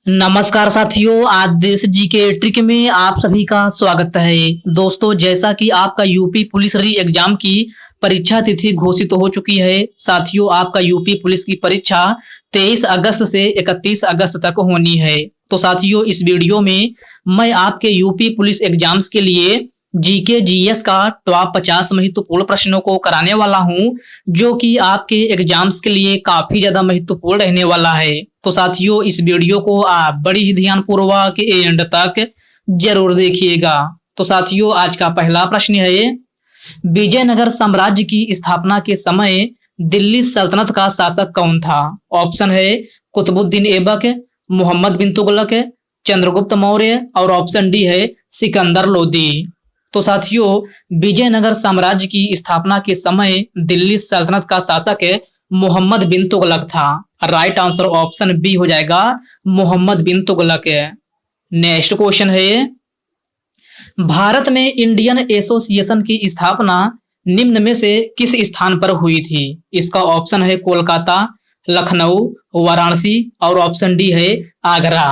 नमस्कार साथियों, आज देश जी के ट्रिक में आप सभी का स्वागत है। दोस्तों, जैसा कि आपका यूपी पुलिस री एग्जाम की परीक्षा तिथि घोषित हो चुकी है। साथियों, आपका यूपी पुलिस की परीक्षा 23 अगस्त से 31 अगस्त तक होनी है। तो साथियों, इस वीडियो में मैं आपके यूपी पुलिस एग्जाम्स के लिए जीके जीएस का टॉप 50 महत्वपूर्ण प्रश्नों को कराने वाला हूं, जो कि आपके एग्जाम्स के लिए काफी ज्यादा महत्वपूर्ण रहने वाला है। तो साथियों, इस वीडियो को आप बड़ी ही ध्यानपूर्वक एंड तक जरूर देखिएगा। तो साथियों, आज का पहला प्रश्न है, विजयनगर साम्राज्य की स्थापना के समय दिल्ली सल्तनत का शासक कौन था? ऑप्शन है कुतुबुद्दीन ऐबक, मोहम्मद बिन तुगलक, चंद्रगुप्त मौर्य और ऑप्शन डी है सिकंदर लोदी। तो साथियों, विजयनगर साम्राज्य की स्थापना के समय दिल्ली सल्तनत का शासक मोहम्मद बिन तुगलक था। राइट आंसर ऑप्शन बी हो जाएगा, मोहम्मद बिन तुगलक। नेक्स्ट क्वेश्चन है, भारत में इंडियन एसोसिएशन की स्थापना निम्न में से किस स्थान पर हुई थी? इसका ऑप्शन है कोलकाता, लखनऊ, वाराणसी और ऑप्शन डी है आगरा।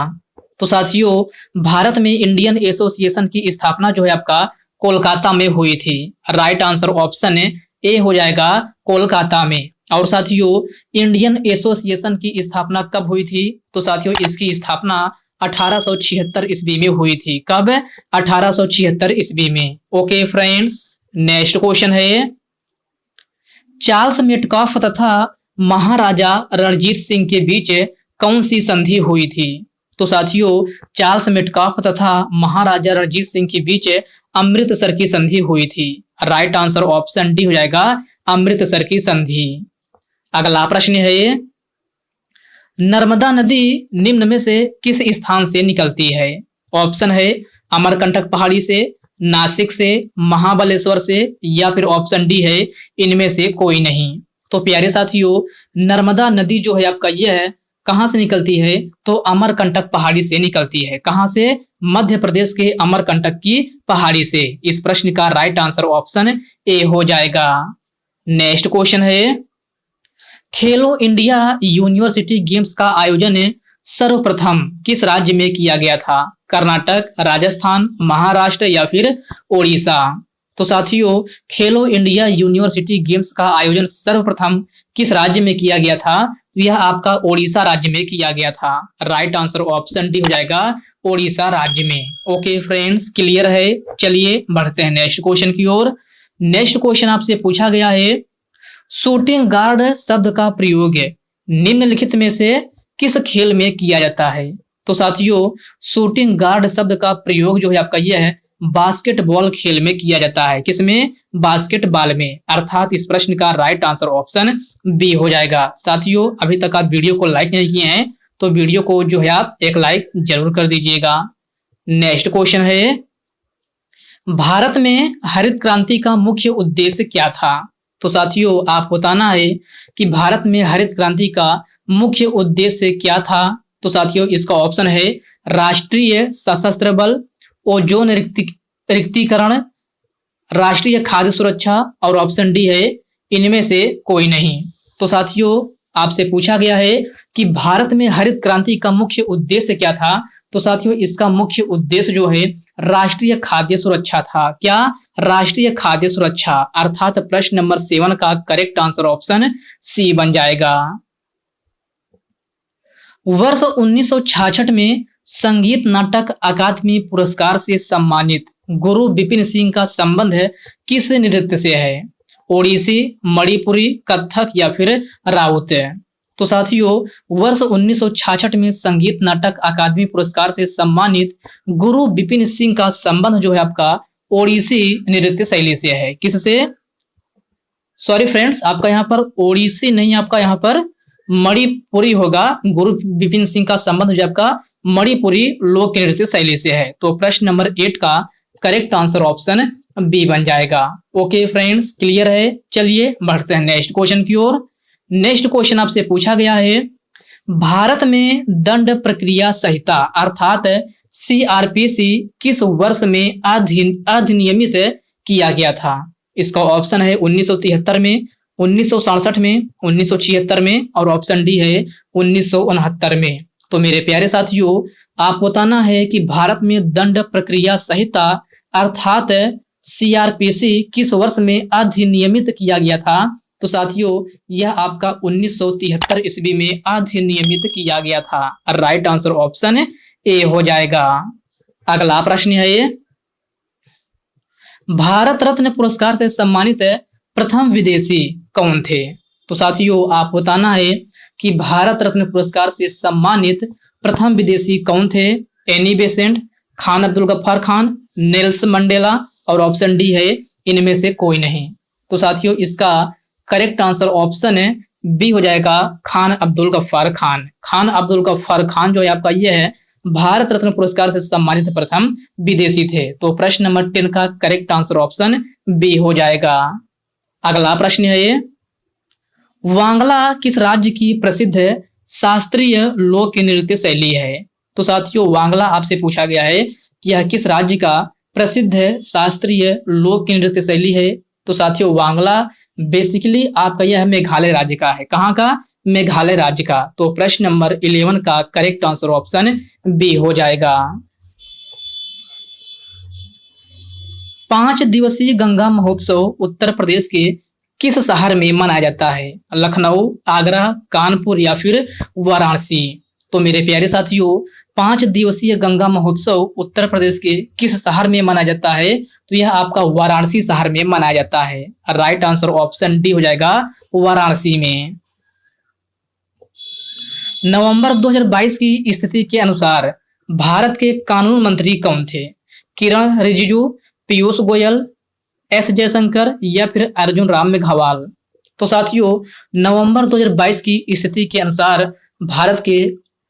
तो साथियों, भारत में इंडियन एसोसिएशन की स्थापना जो है आपका कोलकाता में हुई थी। राइट आंसर ऑप्शन ए हो जाएगा, कोलकाता में। और साथियों, इंडियन एसोसिएशन की स्थापना कब हुई थी? तो साथियों, इसकी स्थापना 1876 ईस्वी में हुई थी। कब? 1876 ईस्वी में। ओके फ्रेंड्स, नेक्स्ट क्वेश्चन है, चार्ल्स मेटकाफ तथा महाराजा रणजीत सिंह के बीच कौन सी संधि हुई थी? तो साथियों, चार्ल्स मेटकाफ तथा महाराजा रणजीत सिंह के बीच अमृतसर की संधि हुई थी। राइट आंसर ऑप्शन डी हो जाएगा, अमृतसर की संधि। अगला प्रश्न है, नर्मदा नदी निम्न में से किस स्थान से निकलती है? ऑप्शन है अमरकंटक पहाड़ी से, नासिक से, महाबलेश्वर से या फिर ऑप्शन डी है इनमें से कोई नहीं। तो प्यारे साथियों, नर्मदा नदी जो है आपका यह कहां से निकलती है? तो अमरकंटक पहाड़ी से निकलती है। कहां से? मध्य प्रदेश के अमरकंटक की पहाड़ी से। इस प्रश्न का राइट आंसर ऑप्शन ए हो जाएगा। नेक्स्ट क्वेश्चन है, खेलो इंडिया यूनिवर्सिटी गेम्स का आयोजन सर्वप्रथम किस राज्य में किया गया था? कर्नाटक, राजस्थान, महाराष्ट्र या फिर ओडिशा? तो साथियों, खेलो इंडिया यूनिवर्सिटी गेम्स का आयोजन सर्वप्रथम किस राज्य में किया गया था? तो यह आपका ओडिशा राज्य में किया गया था। राइट आंसर ऑप्शन डी हो जाएगा, ओडिशा राज्य में। ओके फ्रेंड्स, क्लियर है। चलिए बढ़ते हैं नेक्स्ट क्वेश्चन की ओर। नेक्स्ट क्वेश्चन आपसे पूछा गया है, शूटिंग गार्ड शब्द का प्रयोग निम्नलिखित में से किस खेल में किया जाता है? तो साथियों, शूटिंग गार्ड शब्द का प्रयोग जो है आपका यह है बास्केटबॉल खेल में किया जाता है। किसमें? बास्केटबॉल में। अर्थात इस प्रश्न का राइट आंसर ऑप्शन बी हो जाएगा। साथियों, अभी तक आप वीडियो को लाइक नहीं किए हैं तो वीडियो को जो है आप एक लाइक जरूर कर दीजिएगा। नेक्स्ट क्वेश्चन है, भारत में हरित क्रांति का मुख्य उद्देश्य क्या था? तो साथियों, आप बताना है कि भारत में हरित क्रांति का मुख्य उद्देश्य क्या था। तो साथियों, इसका ऑप्शन है राष्ट्रीय सशस्त्र बल, ओजोन रिक्तीकरण, राष्ट्रीय खाद्य सुरक्षा और ऑप्शन डी है इनमें से कोई नहीं। तो साथियों, आपसे पूछा गया है कि भारत में हरित क्रांति का मुख्य उद्देश्य क्या था? तो साथियों, इसका मुख्य उद्देश्य जो है राष्ट्रीय खाद्य सुरक्षा था। क्या? राष्ट्रीय खाद्य सुरक्षा। अर्थात प्रश्न नंबर 7 का करेक्ट आंसर ऑप्शन सी बन जाएगा। वर्ष 1966 में संगीत नाटक अकादमी पुरस्कार से सम्मानित गुरु बिपिन सिंह का संबंध किस नृत्य से है? ओडिसी, मणिपुरी, कथक या फिर राउत? तो साथियों, वर्ष 1966 में संगीत नाटक अकादमी पुरस्कार से सम्मानित गुरु बिपिन सिंह का संबंध जो है आपका ओडिसी नृत्य शैली से है। किससे? सॉरी फ्रेंड्स, आपका यहाँ पर ओडिसी नहीं, आपका यहाँ पर मणिपुरी होगा। गुरु बिपिन सिंह का संबंध जो आपका मणिपुरी लोक नृत्य शैली से है। तो प्रश्न नंबर 8 का करेक्ट आंसर ऑप्शन बी बन जाएगा। ओके फ्रेंड्स, क्लियर है। चलिए बढ़ते हैं नेक्स्ट क्वेश्चन की ओर। नेक्स्ट क्वेश्चन आपसे पूछा गया है, भारत में दंड प्रक्रिया संहिता अर्थात सीआरपीसी किस वर्ष में अधिनियमित किया गया था? इसका ऑप्शन है 1973 में, 1967 में, 1976 में और ऑप्शन डी है 1969 में। तो मेरे प्यारे साथियों, आप बताना है कि भारत में दंड प्रक्रिया संहिता अर्थात सीआरपीसी किस वर्ष में अधिनियमित किया गया था। तो साथियों, यह आपका 1973 ईस्वी में अधिनियमित किया गया था। राइट आंसर ऑप्शन ए हो जाएगा। अगला प्रश्न है ये, भारत रत्न पुरस्कार से सम्मानित प्रथम विदेशी कौन थे। तो साथियों, आप बताना है कि भारत रत्न पुरस्कार से सम्मानित प्रथम विदेशी कौन थे। Annie Besant, Khan Abdul Ghaffar Khan, Nelson Mandela और ऑप्शन डी है इनमें से कोई नहीं। तो साथियों, इसका करेक्ट आंसर ऑप्शन है बी हो जाएगा, खान अब्दुल गफ्फार खान। खान अब्दुल गफ्फार खान जो है आपका ये है भारत रत्न पुरस्कार से सम्मानित प्रथम विदेशी थे। तो प्रश्न नंबर 10 का करेक्ट आंसर ऑप्शन बी हो जाएगा। अगला प्रश्न है ये, वांगला किस राज्य की प्रसिद्ध शास्त्रीय लोक नृत्य शैली है। तो साथियों, वांगला आपसे पूछा गया है कि यह किस राज्य का प्रसिद्ध शास्त्रीय लोक नृत्य शैली है। तो साथियों, वांगला बेसिकली आपका यह मेघालय राज्य का है। कहाँ का? मेघालय राज्य का। तो प्रश्न नंबर 11 का करेक्ट आंसर ऑप्शन बी हो जाएगा। 5 दिवसीय गंगा महोत्सव उत्तर प्रदेश के किस शहर में मनाया जाता है। लखनऊ, आगरा, कानपुर या फिर वाराणसी। तो मेरे प्यारे साथियों, 5 दिवसीय गंगा महोत्सव उत्तर प्रदेश के किस शहर में मनाया जाता है। तो यह आपका वाराणसी शहर में मनाया जाता है। राइट आंसर ऑप्शन डी हो जाएगा, वाराणसी में। नवंबर 2022 की स्थिति के अनुसार भारत के कानून मंत्री कौन थे। किरण रिजिजू, पीयूष गोयल, एस जयशंकर या फिर अर्जुन राम मेघवाल। तो साथियों, नवंबर 2022 की स्थिति के अनुसार भारत के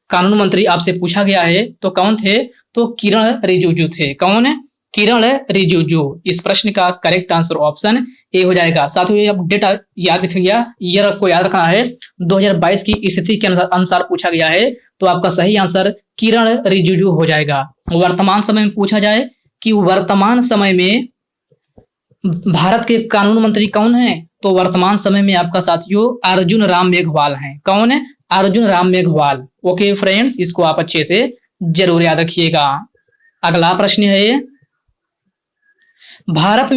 कानून मंत्री आपसे पूछा गया है तो कौन थे। तो किरण रिजिजू थे। कौन है? किरण रिजिजू। इस प्रश्न का करेक्ट आंसर ऑप्शन ए हो जाएगा। साथियों, अब डेटा याद रखिएगा, ईयर को याद रखना है। 2022 की स्थिति के अनुसार पूछा गया है तो आपका सही आंसर किरण रिजिजू हो जाएगा। वर्तमान समय में पूछा जाए कि वर्तमान समय में भारत के कानून मंत्री कौन है, तो वर्तमान समय में आपका साथियों अर्जुन राम मेघवाल हैं। कौन है? अर्जुन राम मेघवाल। ओके फ्रेंड्स, इसको आप अच्छे से जरूर याद रखिएगा। अगला प्रश्न है, भारत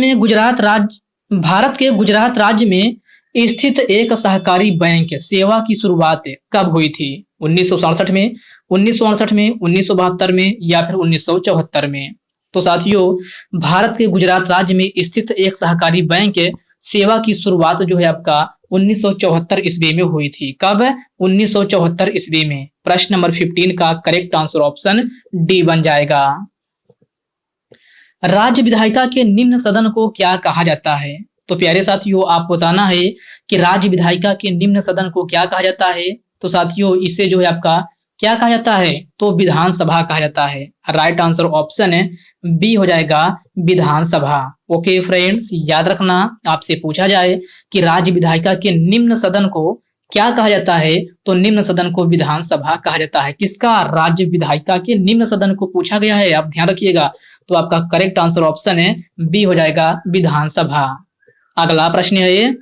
के गुजरात राज्य में स्थित एक सहकारी बैंक सेवा की शुरुआत कब हुई थी। 1967 में, 1968 में, 1972 में या फिर 1974 में। तो साथियों, भारत के गुजरात राज्य में स्थित एक सहकारी बैंक सेवा की शुरुआत जो है आपका 1974 ईस्वी में हुई थी। कब? 1974 ईस्वी में। प्रश्न नंबर 15 का करेक्ट आंसर ऑप्शन डी बन जाएगा। राज्य विधायिका के निम्न सदन को क्या कहा जाता है। तो प्यारे साथियों, आप बताना है कि राज्य विधायिका के निम्न सदन को क्या कहा जाता है। तो साथियों, इसे जो है आपका क्या कहा जाता है, तो विधानसभा कहा जाता है। राइट आंसर ऑप्शन है बी हो जाएगा, विधानसभा। ओके फ्रेंड्स, याद रखना, आपसे पूछा जाए कि राज्य विधायिका के निम्न सदन को क्या कहा जाता है, तो निम्न सदन को विधानसभा कहा जाता है। किसका? राज्य विधायिका के निम्न सदन को पूछा गया है, आप ध्यान रखिएगा। तो आपका करेक्ट आंसर ऑप्शन है बी हो जाएगा, विधानसभा। अगला प्रश्न है ये,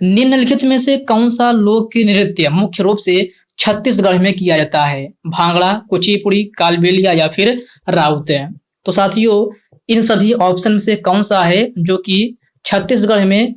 निम्नलिखित में से कौन सा लोक नृत्य मुख्य रूप से छत्तीसगढ़ में किया जाता है। भांगड़ा, कुचिपुड़ी, कालबेलिया या फिर राउत। तो साथियों, इन सभी ऑप्शन में से कौन सा है जो कि छत्तीसगढ़ में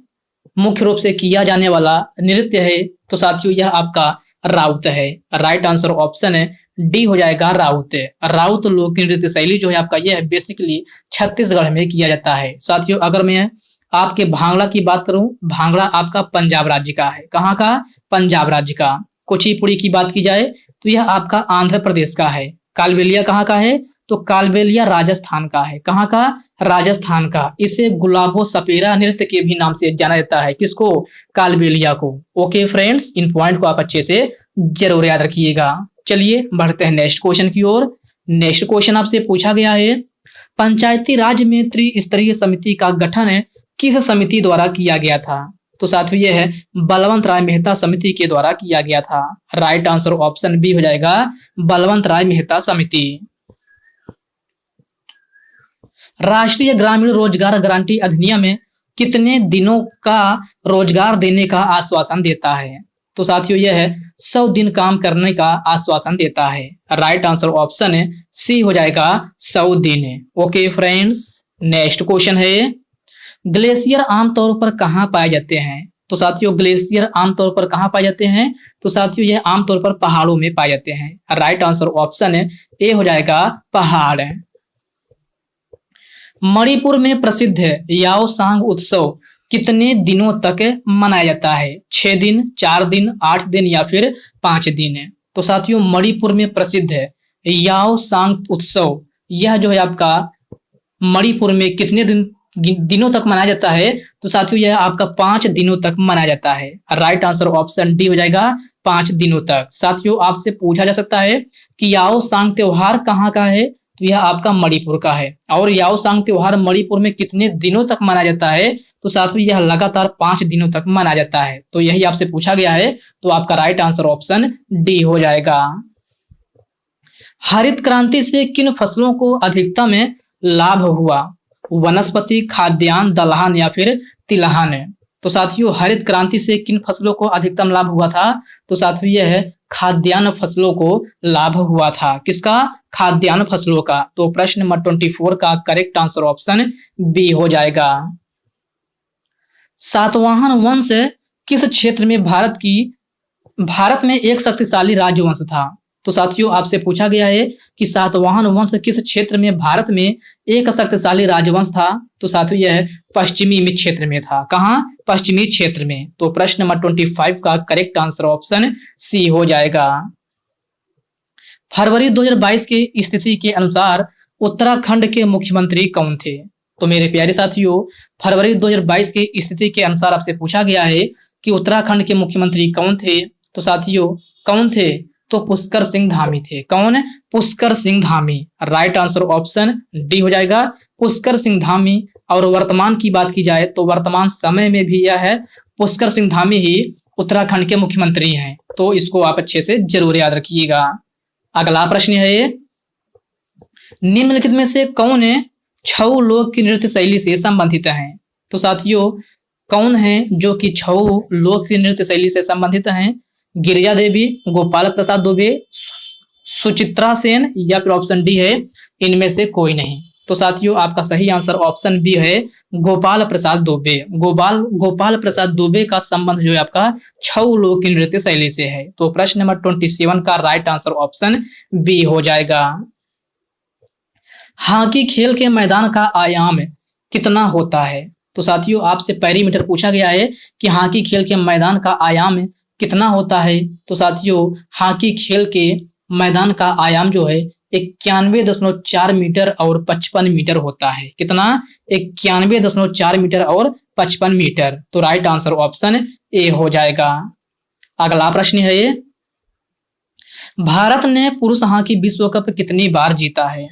मुख्य रूप से किया जाने वाला नृत्य है। तो साथियों, यह आपका राउत है। राइट आंसर ऑप्शन है डी हो जाएगा, राउत। राउत लोक नृत्य शैली जो है आपका यह बेसिकली छत्तीसगढ़ में किया जाता है। साथियों, अगर मैं आपके भांगड़ा की बात करूं, भांगड़ा आपका पंजाब राज्य का है। कहाँ का? पंजाब राज्य का। कुचिपुड़ी की बात की जाए तो यह आपका आंध्र प्रदेश का है। कालबेलिया कहाँ का है? तो कालबेलिया राजस्थान का है। कहाँ का? राजस्थान का। इसे गुलाबो सपेरा नृत्य के भी नाम से जाना जाता है। किसको? कालबेलिया को। ओके फ्रेंड्स, इन पॉइंट को आप अच्छे से जरूर याद रखिएगा। चलिए बढ़ते हैं नेक्स्ट क्वेश्चन की ओर। नेक्स्ट क्वेश्चन आपसे पूछा गया है, पंचायती राज में त्रिस्तरीय समिति का गठन किस समिति द्वारा किया गया था। तो साथियों, यह है बलवंत राय मेहता समिति के द्वारा किया गया था। राइट आंसर ऑप्शन बी हो जाएगा, बलवंत राय मेहता समिति। राष्ट्रीय ग्रामीण रोजगार गारंटी अधिनियम कितने दिनों का रोजगार देने का आश्वासन देता है। तो साथियों यह है 100 दिन काम करने का आश्वासन देता है। राइट आंसर ऑप्शन है सी हो जाएगा 100 दिन। ओके फ्रेंड्स, नेक्स्ट क्वेश्चन है, ग्लेशियर आमतौर पर कहाँ पाए जाते हैं? तो साथियों ग्लेशियर आमतौर पर कहाँ पाए जाते हैं? तो साथियों यह आमतौर पर पहाड़ों में पाए जाते हैं। राइट आंसर ऑप्शन है ए हो जाएगा पहाड़। मणिपुर में प्रसिद्ध याओसांग उत्सव कितने दिनों तक मनाया जाता है? 6 दिन, 4 दिन, 8 दिन या फिर 5 दिन? तो साथियों मणिपुर में प्रसिद्ध है याओसांग उत्सव, यह जो है आपका मणिपुर में कितने दिनों तक मनाया जाता है? तो साथियों यह आपका 5 दिनों तक मनाया जाता है। राइट आंसर ऑप्शन डी हो जाएगा 5 दिनों तक। साथियों आपसे पूछा जा सकता है कि याओसांग त्योहार कहाँ का है? तो यह आपका मणिपुर का है। और याओसांग त्योहार मणिपुर में कितने दिनों तक मनाया जाता है? तो साथियों यह लगातार 5 दिनों तक मनाया जाता है। तो यही आपसे पूछा गया है, तो आपका राइट आंसर ऑप्शन डी हो जाएगा। हरित क्रांति से किन फसलों को अधिकतम लाभ हुआ? वनस्पति, खाद्यान्न, दलहन या फिर तिलहन? तो साथियों हरित क्रांति से किन फसलों को अधिकतम लाभ हुआ था? तो साथियों यह है खाद्यान्न फसलों को लाभ हुआ था। किसका? खाद्यान्न फसलों का। तो प्रश्न नंबर 24 का करेक्ट आंसर ऑप्शन बी हो जाएगा। सातवाहन वंश किस क्षेत्र में भारत में एक शक्तिशाली राजवंश था? तो साथियों आपसे पूछा गया है कि सातवाहन वंश किस क्षेत्र में भारत में एक शक्तिशाली राजवंश था? तो साथियों यह पश्चिमी क्षेत्र में था। कहां? पश्चिमी क्षेत्र में। तो प्रश्न नंबर 25 का करेक्ट आंसर ऑप्शन सी हो जाएगा। फरवरी 2022 की स्थिति के अनुसार उत्तराखंड के मुख्यमंत्री कौन थे? तो मेरे प्यारे साथियों फरवरी 2022 की स्थिति के अनुसार आपसे पूछा गया है कि उत्तराखंड के मुख्यमंत्री कौन थे? तो साथियों कौन थे? तो पुष्कर सिंह धामी थे। कौन? Pushkar Singh Dhami. Right answer option D हो जाएगा पुष्कर सिंह धामी। और वर्तमान की बात की जाए तो वर्तमान समय में भी यह है पुष्कर सिंह धामी ही उत्तराखंड के मुख्यमंत्री हैं। तो इसको आप अच्छे से जरूर याद रखिएगा। अगला प्रश्न है, निम्नलिखित में से कौन छऊ लोक की नृत्य शैली से संबंधित है? तो साथियों कौन है जो कि छऊ लोक की नृत्य शैली से संबंधित हैं? गिरिजा देवी, गोपाल प्रसाद दुबे, सुचित्रा सेन या फिर ऑप्शन डी है इनमें से कोई नहीं? तो साथियों आपका सही आंसर ऑप्शन बी है गोपाल प्रसाद दुबे। गोपाल प्रसाद दुबे का संबंध जो है आपका छऊ लोक की नृत्य शैली से है। तो प्रश्न नंबर 27 का राइट आंसर ऑप्शन बी हो जाएगा। हॉकी खेल के मैदान का आयाम कितना होता है? तो साथियों आपसे पेरीमीटर पूछा गया है कि हॉकी खेल के मैदान का आयाम कितना होता है? तो साथियों हॉकी खेल के मैदान का आयाम जो है 91.4 मीटर और 55 मीटर होता है। कितना? 91.4 मीटर और 55 मीटर। तो राइट आंसर ऑप्शन ए हो जाएगा। अगला प्रश्न है, भारत ने पुरुष हॉकी विश्व कप कितनी बार जीता है?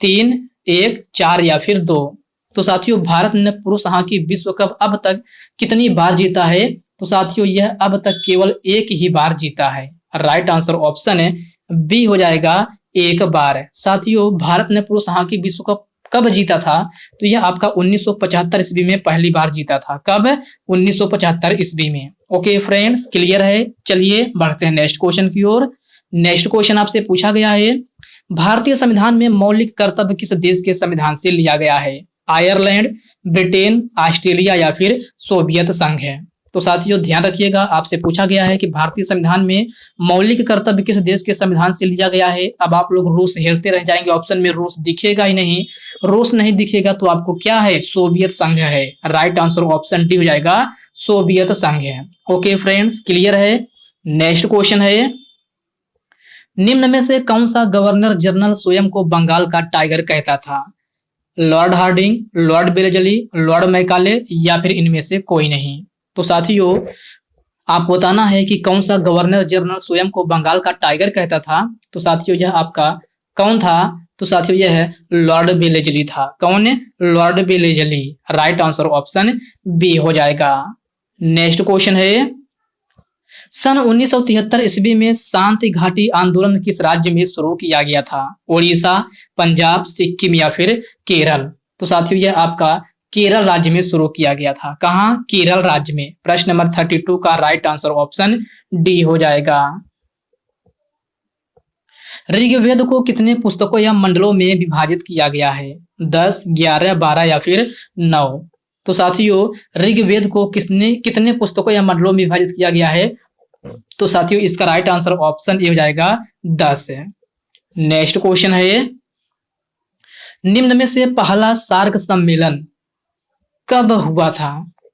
3, 1, 4 या फिर 2? तो साथियों भारत ने पुरुष हॉकी विश्व कप अब तक कितनी बार जीता है? तो साथियों यह अब तक केवल एक ही बार जीता है। राइट आंसर ऑप्शन है बी हो जाएगा 1 बार। साथियों भारत ने पुरुष हॉकी विश्व कप कब जीता था? तो यह आपका 1975 ईस्वी में पहली बार जीता था। कब? 1975 ईस्वी में। ओके फ्रेंड्स क्लियर है। चलिए बढ़ते हैं नेक्स्ट क्वेश्चन की ओर। नेक्स्ट क्वेश्चन आपसे पूछा गया है, भारतीय संविधान में मौलिक कर्तव्य किस देश के संविधान से लिया गया है? आयरलैंड, ब्रिटेन, ऑस्ट्रेलिया या फिर सोवियत संघ है? तो साथियों ध्यान रखिएगा आपसे पूछा गया है कि भारतीय संविधान में मौलिक कर्तव्य किस देश के संविधान से लिया गया है। अब आप लोग रूस हेरते रह जाएंगे, ऑप्शन में रूस दिखेगा ही नहीं। रूस नहीं दिखेगा तो आपको क्या है? सोवियत संघ है। राइट आंसर ऑप्शन डी हो जाएगा सोवियत संघ है। ओके फ्रेंड्स क्लियर है। नेक्स्ट क्वेश्चन है, निम्न में से कौन सा गवर्नर जनरल स्वयं को बंगाल का टाइगर कहता था? Lord Hardinge, Lord Wellesley, Lord Macaulay या फिर इनमें से कोई नहीं? तो साथियों आप बताना है कि कौन सा गवर्नर जनरल स्वयं को बंगाल का टाइगर कहता था। तो साथियों यह आपका कौन था? तो साथियों यह है लॉर्ड वेलेस्ली था। कौन? Lord Wellesley. Right answer option B हो जाएगा। नेक्स्ट क्वेश्चन है, सन 1973 ईस्वी में शांति घाटी आंदोलन किस राज्य में शुरू किया गया था? उड़ीसा, पंजाब, सिक्किम या फिर केरल? तो साथियों यह आपका केरल राज्य में शुरू किया गया था। कहां? केरल राज्य में। प्रश्न नंबर 32 का राइट आंसर ऑप्शन डी हो जाएगा। ऋग्वेद को कितने पुस्तकों या मंडलों में विभाजित किया गया है? 10, 11, 12 या फिर 9? तो साथियों ऋग्वेद को कितने पुस्तकों या मंडलों में विभाजित किया गया है? तो साथियों इसका राइट आंसर ऑप्शन ए हो जाएगा 10 है। नेक्स्ट क्वेश्चन है, निम्न में से पहला सार्क सम्मेलन कब हुआ था?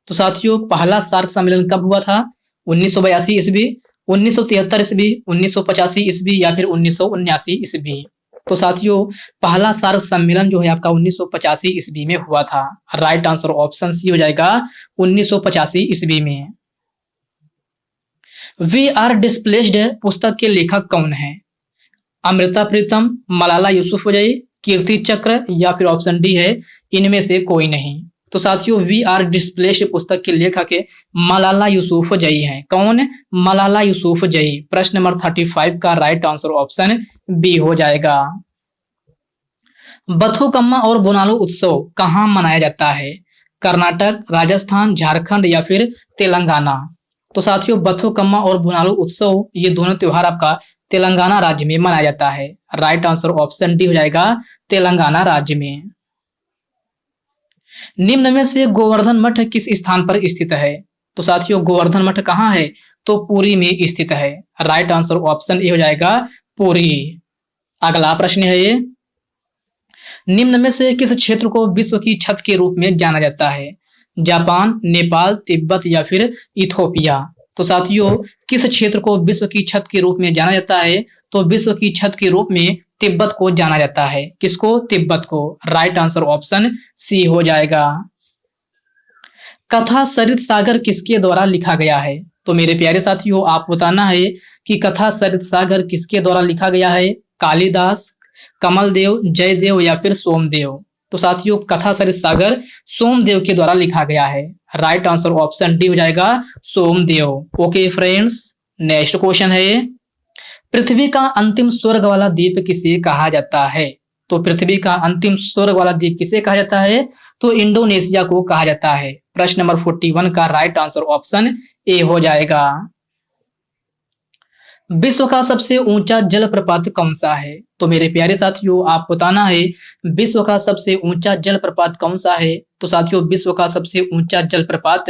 तो साथियों पहला सार्क सम्मेलन कब हुआ था? 1982 ईस्वी, 1973 ईस्वी, 1985 ईस्वी या फिर 1979 ईस्वी? तो साथियों पहला सार्क सम्मेलन जो है आपका 1985 ईस्वी में हुआ था। राइट आंसर ऑप्शन सी हो जाएगा 1985 ईस्वी में। वी आर डिस्प्लेस्ड पुस्तक के लेखक कौन है? अमृता प्रीतम, मलाला यूसुफजई, कीर्ति चक्र या फिर ऑप्शन डी है इनमें से कोई नहीं? तो साथियों वी आर डिस्प्लेस्ड पुस्तक के लेखक मलाला यूसुफजई हैं। कौन? मलाला यूसुफजई। प्रश्न नंबर 35 का राइट आंसर ऑप्शन बी हो जाएगा। बथुकम्मा और बोनालू उत्सव कहां मनाया जाता है? कर्नाटक, राजस्थान, झारखंड या फिर तेलंगाना? तो साथियों बथुकम्मा और बोनालू उत्सव ये दोनों त्योहार आपका तेलंगाना राज्य में मनाया जाता है। राइट आंसर ऑप्शन डी हो जाएगा तेलंगाना राज्य में। निम्न में से गोवर्धन मठ किस स्थान पर स्थित है? तो साथियों गोवर्धन मठ कहाँ है? तो पुरी में स्थित है। राइट आंसर ऑप्शन ए हो जाएगा पुरी। अगला प्रश्न है ये, निम्न में से किस क्षेत्र को विश्व की छत के रूप में जाना जाता है? जापान, नेपाल, तिब्बत या फिर इथोपिया? तो साथियों किस क्षेत्र को विश्व की छत के रूप में जाना जाता है? तो विश्व की छत के रूप में तिब्बत को जाना जाता है। किसको? तिब्बत को। राइट आंसर ऑप्शन सी हो जाएगा। कथा सरित सागर किसके द्वारा लिखा गया है? तो मेरे प्यारे साथियों आप बताना है कि कथा सरित सागर किसके द्वारा लिखा गया है? कालिदास, कमलदेव, जयदेव या फिर सोमदेव? तो साथियों कथा सरित सागर सोमदेव के द्वारा लिखा गया है। राइट आंसर ऑप्शन डी हो जाएगा Somdev. Okay friends, next question है, पृथ्वी का अंतिम स्वर्ग वाला द्वीप किसे कहा जाता है? तो पृथ्वी का अंतिम स्वर्ग वाला द्वीप किसे कहा जाता है? तो इंडोनेशिया को कहा जाता है। प्रश्न नंबर 41 का राइट आंसर ऑप्शन ए हो जाएगा। विश्व का सबसे ऊंचा जलप्रपात कौन सा है? तो मेरे प्यारे साथियों आप बताना है विश्व का सबसे ऊंचा जलप्रपात कौन सा है? तो साथियों विश्व का सबसे ऊंचा जलप्रपात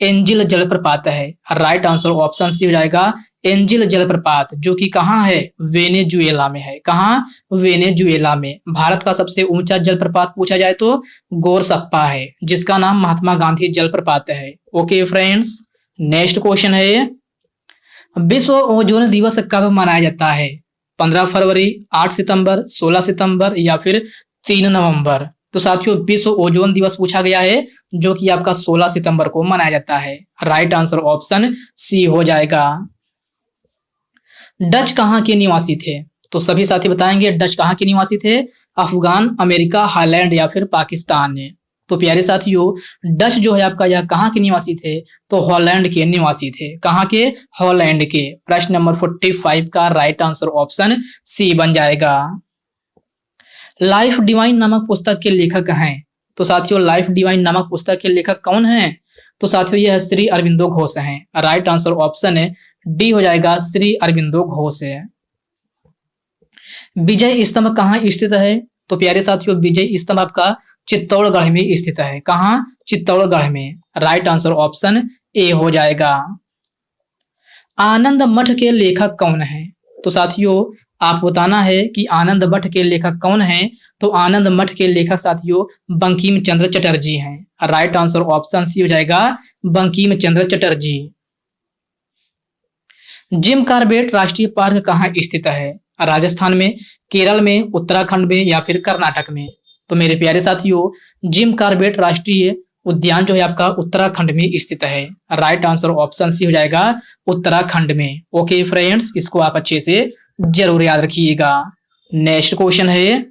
एंजिल जलप्रपात है। राइट आंसर ऑप्शन सी हो जाएगा एंजिल जलप्रपात, जो कि कहाँ है? वेनेजुएला में है। कहाँ? वेनेजुएला में। भारत का सबसे ऊंचा जलप्रपात पूछा जाए तो गोरसप्पा है, जिसका नाम महात्मा गांधी जलप्रपात है। ओके फ्रेंड्स, नेक्स्ट क्वेश्चन है, विश्व ओजोन दिवस कब मनाया जाता है? 15 फरवरी, 8 सितंबर, 16 सितंबर या फिर 3 नवंबर? तो साथियों विश्व ओजोन दिवस पूछा गया है, जो कि आपका 16 सितंबर को मनाया जाता है। राइट आंसर ऑप्शन सी हो जाएगा। डच कहाँ के निवासी थे? तो सभी साथी बताएंगे डच कहाँ के निवासी थे? अफगान, अमेरिका, हाईलैंड या फिर पाकिस्तान ने? तो प्यारे साथियों डच जो है आपका यह कहाँ के निवासी थे? तो हॉलैंड के निवासी थे। कहाँ के? हॉलैंड के। प्रश्न नंबर 45 का राइट आंसर ऑप्शन सी बन जाएगा। लाइफ डिवाइन नामक पुस्तक के लेखक हैं? तो साथियों लाइफ डिवाइन नामक पुस्तक के लेखक कौन हैं? तो साथियों यह श्री अरविंदो घोष हैं। राइट आंसर ऑप्शन डी हो जाएगा श्री अरविंदो घोष है। विजय स्तंभ कहाँ स्थित है? तो प्यारे साथियों विजय स्तंभ आपका चित्तौड़गढ़ में स्थित है। कहाँ? चित्तौड़गढ़ में। राइट आंसर ऑप्शन ए हो जाएगा। आनंद मठ के लेखक कौन है? तो साथियों आप बताना है कि आनंद मठ के लेखक कौन हैं? तो आनंद मठ के लेखक साथियों बंकिम चंद्र चटर्जी हैं। राइट आंसर ऑप्शन सी हो जाएगा बंकिम चंद्र चटर्जी। जिम कॉर्बेट राष्ट्रीय पार्क कहाँ स्थित है? राजस्थान में, केरल में, उत्तराखंड में या फिर कर्नाटक में? तो मेरे प्यारे साथियों जिम कॉर्बेट राष्ट्रीय उद्यान जो है आपका उत्तराखंड में स्थित है। राइट आंसर ऑप्शन सी हो जाएगा उत्तराखंड में। ओके फ्रेंड्स, इसको आप अच्छे से जरूर याद रखिएगा। नेक्स्ट क्वेश्चन है,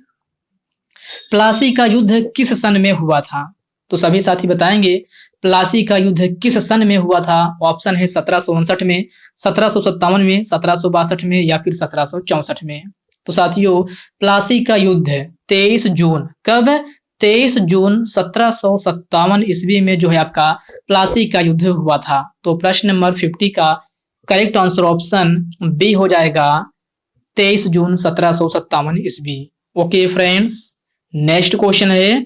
प्लासी का युद्ध किस सन में हुआ था? तो सभी साथी बताएंगे प्लासी का युद्ध किस सन में हुआ था? ऑप्शन है 1759 में, 1757 में, 1762 में या फिर 1764 में? तो साथियों प्लासी का युद्ध 23 जून, कब? 23 जून 1757 ईस्वी में जो है आपका प्लासी का युद्ध हुआ था। तो प्रश्न नंबर 50 का करेक्ट आंसर ऑप्शन बी हो जाएगा 23 जून 1757 ईस्वी। ओके फ्रेंड्स, नेक्स्ट क्वेश्चन है,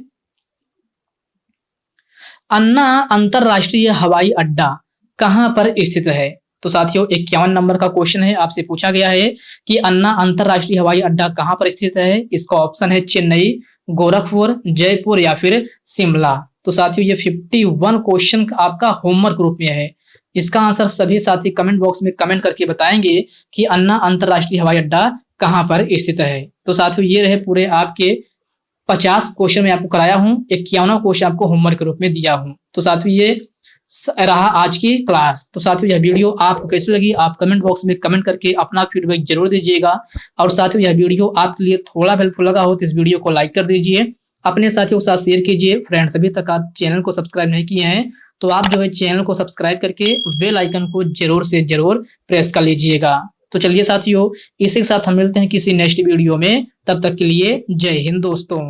अन्ना अंतरराष्ट्रीय हवाई अड्डा कहां पर स्थित है? तो साथियों 51 नंबर का क्वेश्चन है, आपसे पूछा गया है कि अन्ना अंतरराष्ट्रीय हवाई अड्डा कहां पर स्थित है। इसका ऑप्शन है चेन्नई, गोरखपुर, जयपुर या फिर शिमला। तो साथियों ये 51 क्वेश्चन आपका होमवर्क ग्रुप में है। इसका आंसर सभी साथी कमेंट बॉक्स में कमेंट करके बताएंगे कि अन्ना अंतरराष्ट्रीय हवाई अड्डा कहां पर स्थित है। तो साथियों ये रहे पूरे आपके 50 क्वेश्चन मैं आपको कराया हूं, 51 क्वेश्चन आपको होमवर्क के रूप में दिया हूं। तो साथियों ये रहा आज की क्लास। तो साथियों यह वीडियो आपको कैसी लगी आप कमेंट बॉक्स में कमेंट करके अपना फीडबैक जरूर दीजिएगा। और साथियों यह वीडियो आपके लिए थोड़ा हेल्पफुल लगा हो तो इस वीडियो को लाइक कर दीजिए, अपने साथियों के साथ शेयर कीजिए। फ्रेंड्स अभी तक आप चैनल को सब्सक्राइब नहीं किए हैं तो आप जो है चैनल को सब्सक्राइब करके बेल आइकन को जरूर से जरूर प्रेस कर लीजिएगा। तो चलिए साथियों इसी के साथ हम मिलते हैं किसी नेक्स्ट वीडियो में, तब तक के लिए जय हिंद दोस्तों।